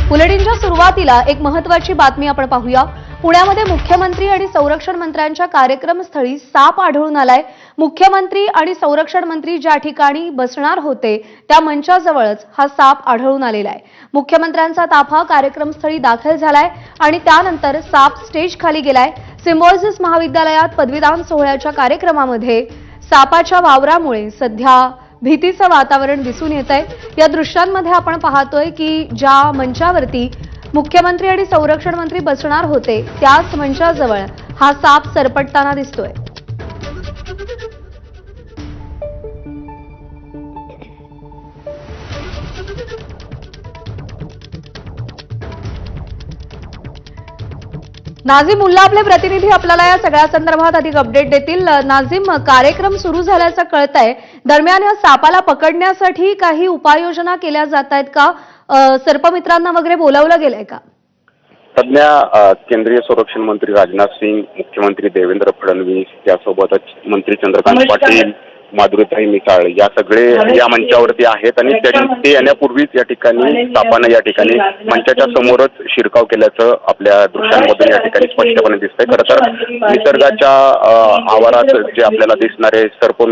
बुलेटिनच्या सुरुवातीला एक महत्त्वाची बातमी आपण पाहूया। पुण्यामध्ये मुख्यमंत्री आणि संरक्षण मंत्र्यांच्या कार्यक्रमस्थळी साप आढळून आलाय। मुख्यमंत्री आणि संरक्षण मंत्री ज्या ठिकाणी बसणार होते त्या मंचाजवळच हा साप आढळून आलेला आहे। मुख्यमंत्र्यांचा ताफा कार्यक्रमस्थळी दाखल झालाय आणि त्यानंतर साप स्टेज खाली गेलाय। सिम्बायोसिस महाविद्यालयात पदवीदान सोहळ्याच्या कार्यक्रमामध्ये सापाच्या वावरामुळे सध्या भीतीचं वातावरण दिसून येतंय। या दृश्यांमध्ये आपण पाहतोय की ज्या मंचावरती मुख्यमंत्री आणि संरक्षण मंत्री बसणार होते त्याच मंचाजवळ हा साप सरपटताना दिसतोय। नाझीम मुल्ला आपले प्रतिनिधी आपल्याला या सगळ्या संदर्भात अधिक अपडेट देतील। नाझीम, कार्यक्रम सुरू झाल्याचं कळतंय, दरम्यान या सापाला पकडण्यासाठी काही उपाययोजना केल्या जात आहेत का? सर्पमित्रांना वगैरे बोलावलं गेलंय का? सध्या केंद्रीय संरक्षण मंत्री राजनाथ सिंह, मुख्यमंत्री देवेंद्र फडणवीस, त्यासोबतच मंत्री चंद्रकांत पाटील, माधुरीताई मिसाळ या सगळे या मंचावरती आहेत आणि ते येण्यापूर्वीच या ठिकाणी सापानं या ठिकाणी मंचाच्या समोरच शिरकाव केल्याचं आपल्या दृश्यांमधून या ठिकाणी स्पष्टपणे दिसतंय। खरं तर निसर्गाच्या आवारात जे आपल्याला दिसणारे सर्प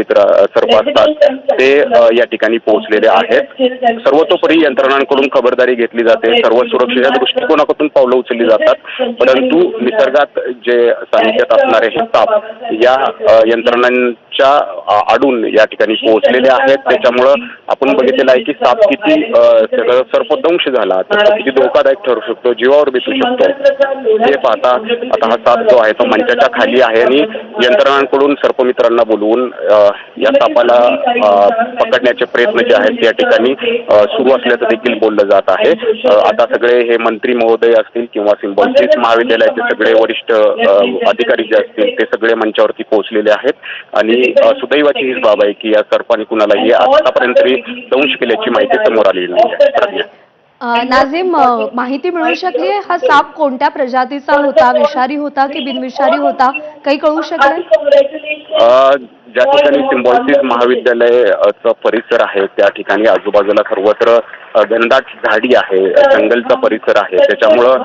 असतात ते या ठिकाणी पोहोचलेले आहेत। सर्वतोपरी यंत्रणांकडून खबरदारी घेतली जाते, सर्व सुरक्षेच्या दृष्टिकोनातून पावलं उचलली जातात, परंतु निसर्गात जे सानिध्यात असणारे हे साप या यंत्रणांच्या या ठिकाणी पोहोचलेले आहेत। त्याच्यामुळं आपण बघितलेलं आहे की साप किती सर्पदंश झाला तर किती धोकादायक ठरू शकतो, जीवावर बेतू शकतो हे पाहता आता हा साप जो आहे तो मंचाच्या खाली आहे आणि यंत्रणांकडून सर्पमित्रांना बोलवून या सापाला पकडण्याचे प्रयत्न जे आहेत या ठिकाणी सुरू असल्याचं देखील बोललं जात आहे। आता सगळे हे मंत्री महोदय असतील किंवा सिम्बायोसिस महाविद्यालयाचे सगळे वरिष्ठ अधिकारी जे असतील ते सगळे मंचावरती पोहोचलेले आहेत आणि सुदैवाची हीच बाब आहे की या सर्पाने कुणालाही आतापर्यंत दंश केल्याची माहिती समोर आलेली नाही। नाझीम, माहिती मिळू शकली हा साप कोणत्या प्रजातीचा होता? विषारी होता की बिनविषारी होता? काही कळू शकलं? ज्या ठिकाणी सिम्बायोसिस महाविद्यालयाचा परिसर आहे त्या ठिकाणी आजूबाजूला सर्वत्र घनदाट झाडी आहे, जंगलचा परिसर आहे, त्याच्यामुळं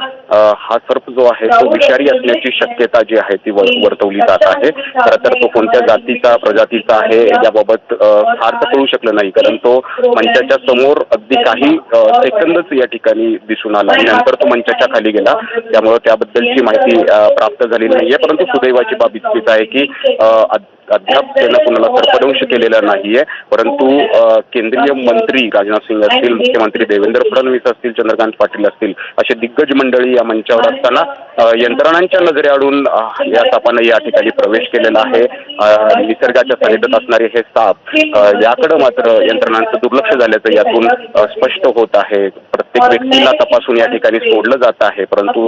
हा सर्प जो आहे तो विषारी असण्याची शक्यता जी आहे ती वर्तवली जात आहे। खरं तर तो कोणत्या जातीचा प्रजातीचा आहे याबाबत फारसं कळू शकलं नाही, कारण तो मंचाच्या समोर अगदी काही सेकंदच या ठिकाणी दिसून आला आणि नंतर तो मंचाच्या खाली गेला, त्यामुळे त्याबद्दलची माहिती प्राप्त झालेली नाहीये। परंतु सुदैवाची बाब इतकीच आहे की अद्याप त्यानं कुणाला सर्पदंश केलेला नाहीये, परंतु केंद्रीय मंत्री राजनाथ सिंह असतील, मुख्यमंत्री देवेंद्र फडणवीस असतील, चंद्रकांत पाटील असतील असे दिग्गज मंडळी या मंचावर असताना यंत्रणांच्या नजरेआडून या सापानं या ठिकाणी प्रवेश केलेला आहे। निसर्गाच्या सानिध्यात असणारे हे साप याकडे मात्र यंत्रणांचं दुर्लक्ष झाल्याचं यातून स्पष्ट होत आहे। प्रत्येक व्यक्तीला तपासून या ठिकाणी सोडलं जात आहे, परंतु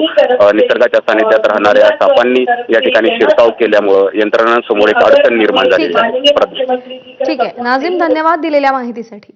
निसर्गाच्या सानिध्यात राहणाऱ्या सापांनी या ठिकाणी शिरकाव केल्यामुळे यंत्रणांसमोर एक अडचण निर्माण झालेली आहे। ठीक आहे नाझीम, धन्यवाद दिलेल्या माहितीसाठी।